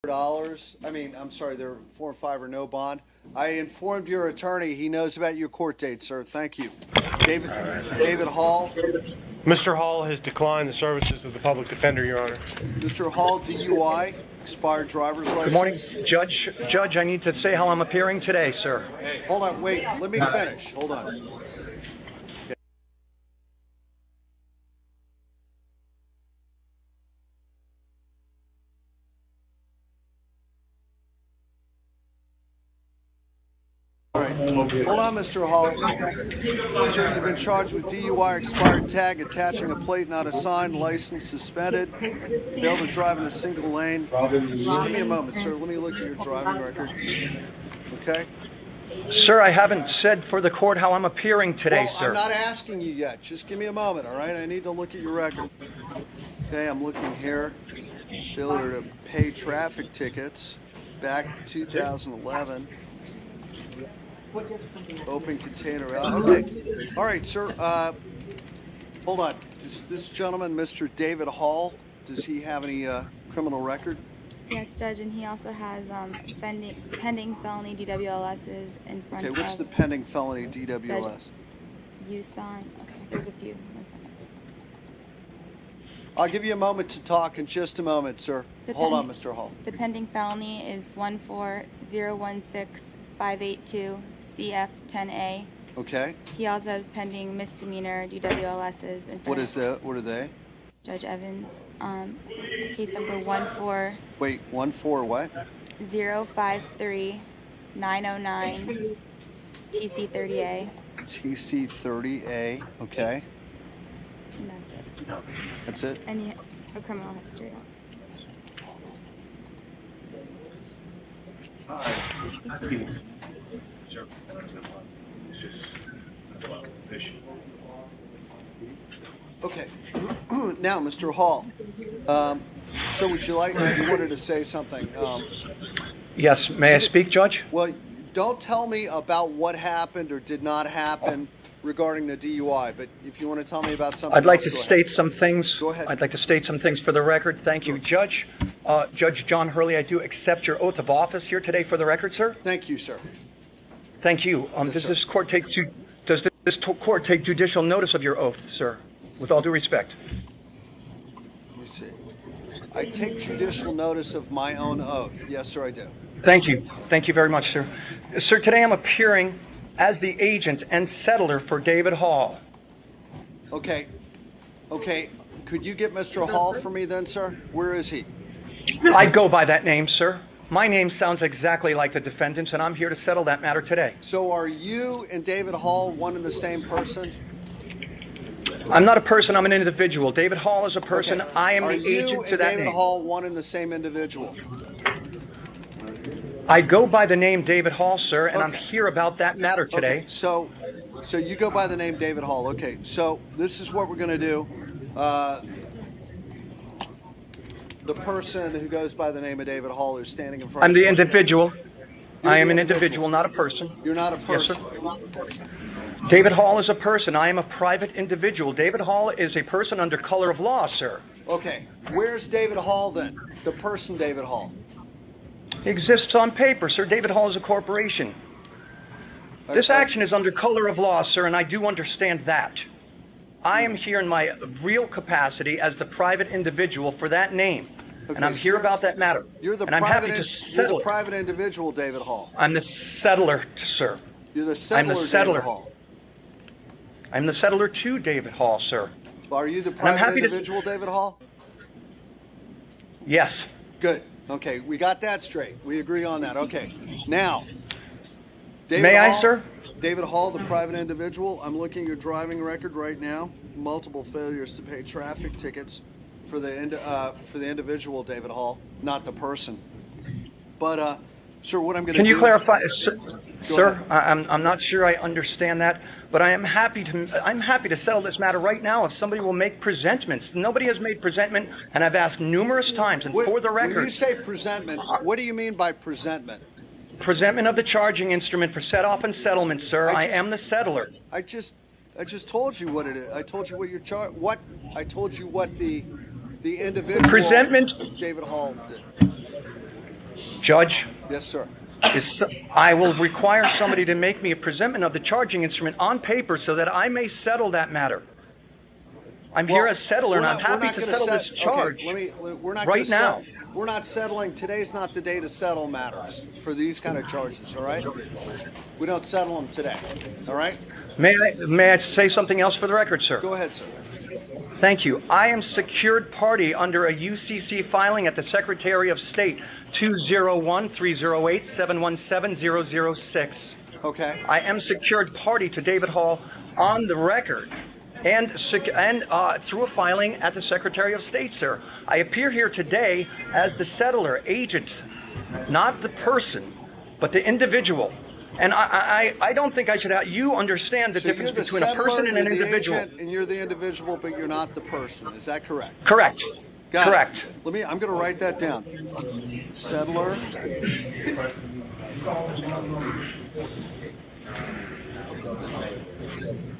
$4. I mean, I'm sorry, they're 4 and 5 or no bond. I informed your attorney. He knows about your court date, sir. Thank you. David Hall. Mr. Hall has declined the services of the public defender, Your Honor. Mr. Hall, DUI, expired driver's license. Good morning, Judge. Judge, I need to say how I'm appearing today, sir. Hold on, wait. Let me finish. Hold on. All right. Hold on, Mr. Hall. Sir, you've been charged with DUI, expired tag, attaching a plate not assigned, license suspended, failed to drive in a single lane. Just give me a moment, sir. Let me look at your driving record. Okay? Sir, I haven't said for the court how I'm appearing today, Well, sir. I'm not asking you yet. Just give me a moment, all right? I need to look at your record. Okay, I'm looking here. Failure to pay traffic tickets back 2011. Open container out. Okay. All right, sir. Hold on. Does this gentleman, Mr. David Hall, does he have any criminal record? Yes, Judge, and he also has pending felony DWLSs in front of... Okay, what's the pending felony DWLS? USON. Okay, there's a few. 1 second. I'll give you a moment to talk in just a moment, sir. Hold on, Mr. Hall. The pending felony is 14016-582 CF10A. Okay. He also has pending misdemeanor DWLSs in front What of is that? What are they? Judge Evans. Case number 14053-909 Wait, 14 what? TC30A. TC30A. Okay. And that's it. That's it? And a criminal history, obviously. Okay. Now, Mr. Hall, so would you wanted to say something? Yes, may I speak, Judge? Well, don't tell me about what happened or did not happen regarding the DUI, but if you want to tell me about something I'd like else, to state some things. Go ahead. I'd like to state some things for the record. Thank you, Judge. Judge John Hurley, I do accept your oath of office here today for the record, sir. Thank you, sir. Thank you. Yes, Does sir. this court take judicial notice of your oath, sir? With all due respect. Let me see. I take judicial notice of my own oath. Yes, sir, I do. Thank you. Thank you very much, sir. Sir, today I'm appearing as the agent and settler for David Hall. Okay. Okay. Could you get Mr. Hall for me then, sir? Where is he? I go by that name, sir. My name sounds exactly like the defendant's, and I'm here to settle that matter today. So are you and David Hall one and the same person? I'm not a person, I'm an individual. David Hall is a person. Okay. I am Are the you agent to and that David name. Hall one and the same individual? I go by the name David Hall, sir, and I'm Okay. here about that matter today. Okay. So you go by the name David Hall. Okay. So this is what we're going to do. The person who goes by the name of David Hall is standing in front I'm of the you. individual. You're I am the an individual. individual, not a person. You're not a Yes, sir. person. David Hall is a person. I am a private individual. David Hall is a person under color of law, sir. Okay. Where's David Hall then? The person David Hall. He exists on paper, sir. David Hall is a corporation. This action is under color of law, sir, and I do understand that. I am here in my real capacity as the private individual for that name, and I'm here about that matter. You're the and I'm happy private. to You're the settle it. private individual, David Hall. I'm the settler, sir. You're the settler, settler. David Hall. I'm the settler to David Hall, sir. Are you the I'm private happy to- individual, David Hall? Yes. Good. Okay, we got that straight. We agree on that. Okay. Now, David May Hall, I, sir? David Hall, the private individual. I'm looking at your driving record right now. Multiple failures to pay traffic tickets for the individual, David Hall, not the person. But, sir, what I'm going to do... Can you clarify, Go sir? ahead. I'm not sure I understand that, but I'm happy to settle this matter right now if somebody will make presentments. Nobody has made presentment, and I've asked numerous times, and for the record... When you say presentment, what do you mean by presentment? Presentment of the charging instrument for set-off and settlement, sir. I am the settler. I just told you what it is. I told you what your I told you what the individual Presentment. David Hall did. Judge, Yes, sir. I will require somebody to make me a presentment of the charging instrument on paper so that I may settle that matter. I'm here as settler, and I'm happy to settle this charge We're not right now. We're not settling. Today's not the day to settle matters for these kind of charges, all right? We don't settle them today, all right? May I say something else for the record, sir? Go ahead, sir. Thank you. I am secured party under a UCC filing at the Secretary of State 201-308-717-006. Okay. I am secured party to David Hall on the record and through a filing at the Secretary of State, sir. I appear here today as the settler agent, not the person, but the individual. And I don't think I should have. You understand the difference between a person and an individual. Agent, and you're the individual, but you're not the person. Is that correct? Correct. Correct. I'm going to write that down. Settler.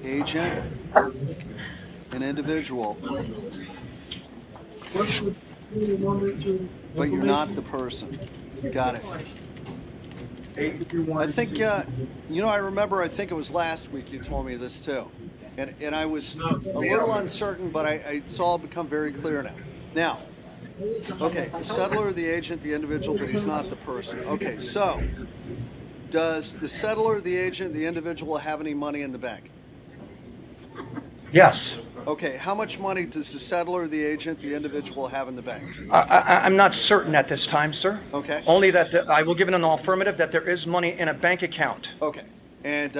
Agent. An individual. But you're not the person. Got it. I think, I remember, I think it was last week you told me this too. And I was a little uncertain, but it's all become very clear now. Now, okay, the settler, the agent, the individual, but he's not the person. Okay, so does the settler, the agent, the individual have any money in the bank? Yes. Okay, how much money does the settler, the agent, the individual have in the bank? I'm not certain at this time, sir. Okay. Only that I will give it an affirmative that there is money in a bank account. Okay. And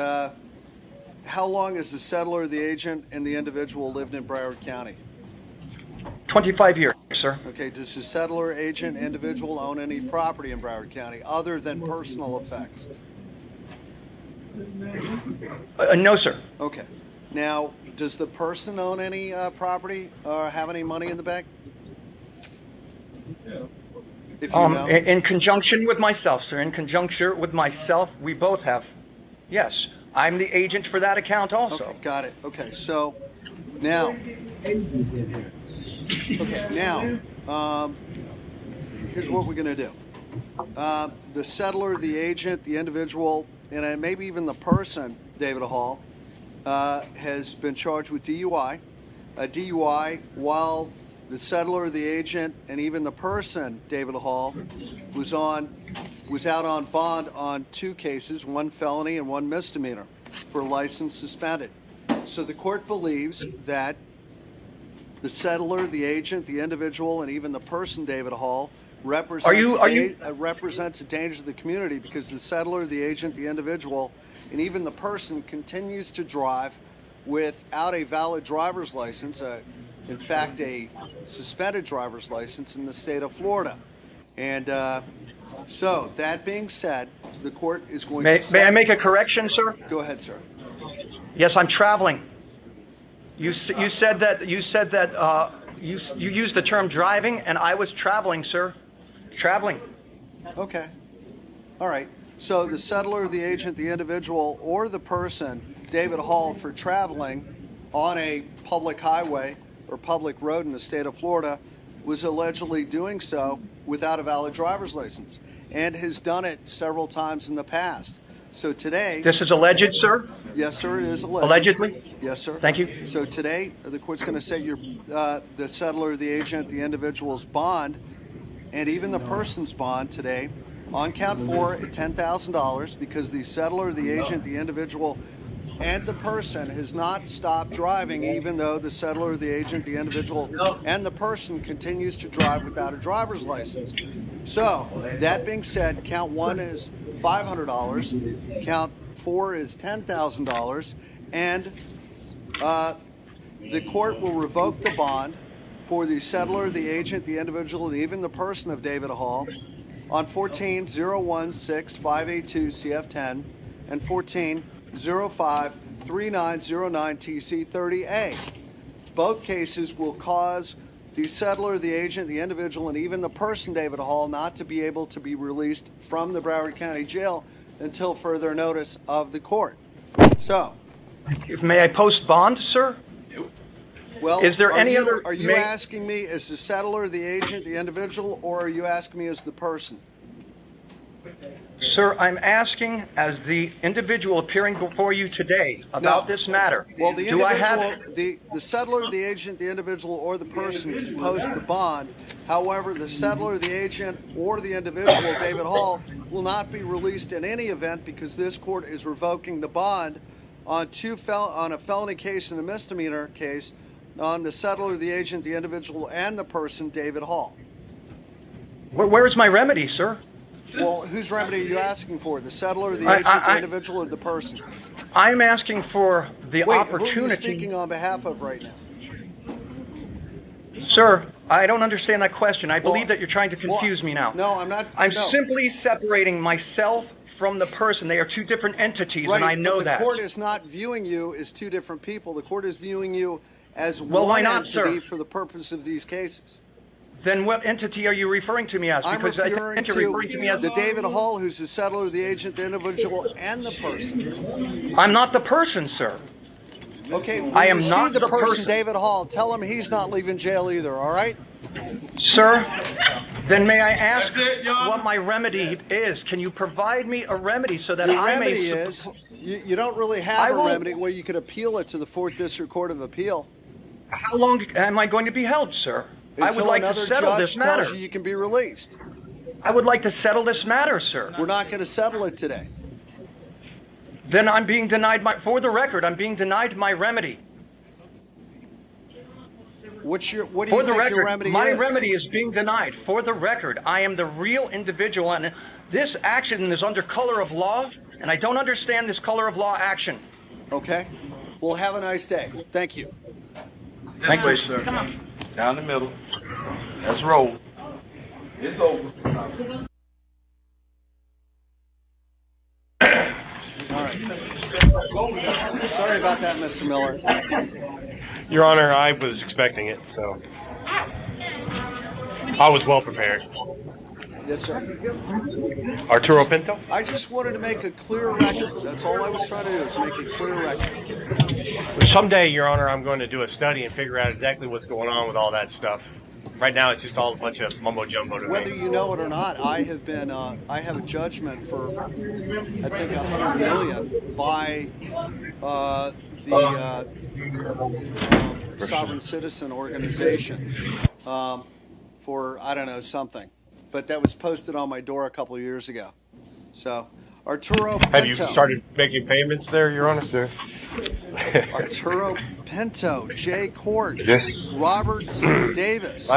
how long has the settler, the agent, and the individual lived in Broward County? 25 years, sir. Okay. Does the settler, agent, individual own any property in Broward County other than personal effects? No, sir. Okay. Now, does the person own any property or have any money in the bank? If you know. In conjunction with myself, sir. In conjunction with myself, we both have. Yes, I'm the agent for that account also. Okay, got it. Okay, so now. Okay, now. Here's what we're going to do. The settler, the agent, the individual, and maybe even the person, David Hall, has been charged with DUI. DUI, while the settler, the agent, and even the person, David Hall, was out on bond on 2 cases, 1 felony and 1 misdemeanor, for license suspended. So the court believes that the settler, the agent, the individual, and even the person, David Hall, represents a danger to the community because the settler, the agent, the individual, and even the person continues to drive without a valid driver's license, in fact, a suspended driver's license in the state of Florida. And so, that being said, the court is going to... May I make a correction, sir? Go ahead, sir. Yes, I'm traveling. You said that you used the term driving, and I was traveling, sir. Traveling. Okay. All right. So the settler, the agent, the individual, or the person, David Hall, for traveling on a public highway or public road in the state of Florida, was allegedly doing so without a valid driver's license and has done it several times in the past. So today... This is alleged, sir? Yes, sir, it is alleged. Allegedly? Yes, sir. Thank you. So today, the court's going to set the settler, the agent, the individual's bond, and even the person's bond today on count 4 at $10,000 because the settler, the agent, the individual, and the person has not stopped driving even though the settler, the agent, the individual, and the person continues to drive without a driver's license. So, that being said, count 1 is $500, count 4 is $10,000, and the court will revoke the bond for the settler, the agent, the individual, and even the person of David Hall on 14-016-582-CF10 and 14-05-3909-TC30A. Both cases will cause the settler, the agent, the individual, and even the person, David Hall, not to be able to be released from the Broward County Jail until further notice of the court. So, may I post bond, sir? Well, is there any other? Are you asking me as the settler, the agent, the individual, or are you asking me as the person? Sir, I'm asking, as the individual appearing before you today, about No. this matter. Well, the Do I individual, have... the settler, the agent, the individual, or the person can post the bond. However, the settler, the agent, or the individual, David Hall, will not be released in any event because this court is revoking the bond on on a felony case and a misdemeanor case on the settler, the agent, the individual, and the person, David Hall. Where's my remedy, sir? Well, whose remedy are you asking for? The settler, the I- agent, I- the individual, or the person? I'm asking for the Wait, who are you opportunity... speaking on behalf of right now? Sir, I don't understand that question. I believe Well, that you're trying to confuse me now. No, I'm not. I'm no. simply separating myself from the person. They are two different entities, Right, and I know but the that. court is not viewing you as two different people. The court is viewing you as Well, why one not, entity sir? for the purpose of these cases. Then what entity are you referring to me as? I'm Because I referring think you're referring to me as... the David Hall, who's the settler, the agent, the individual, and the person. I'm not the person, sir. Okay, when I am you not see the the person, person. David Hall, tell him he's not leaving jail either, all right? Sir, then may I ask what my remedy is? Can you provide me a remedy so that The I may... remedy is, you don't really I have a will- remedy where you could appeal it to the 4th District Court of Appeal. How long am I going to be held, sir? I would Until like to another settle judge this matter. tells you you can be released. I would like to settle this matter, sir. We're not going to settle it today. Then I'm being denied my... For the record, I'm being denied my remedy. What do you For the think record, your remedy my is? remedy is being denied. For the record, I am the real individual, and this action is under color of law, and I don't understand this color of law action. Okay. Well, have a nice day. Thank you. Thank you, sir. Come on. Down the middle. Let's roll. It's over. All right. Sorry about that, Mr. Miller. Your Honor, I was expecting it, so I was well prepared. Yes, sir. Arturo Pinto? I just wanted to make a clear record. That's all I was trying to do, is make a clear record. Someday, Your Honor, I'm going to do a study and figure out exactly what's going on with all that stuff. Right now, it's just all a bunch of mumbo jumbo to Whether me. you know it or not, I have a judgment for, I think, $100 million by the Sovereign Citizen Organization for, I don't know, something. But that was posted on my door a couple of years ago. So, Arturo Pinto. Have you started making payments there, Your Honor? Sir. Arturo Pinto, Jay Court, Yes. Robert Davis.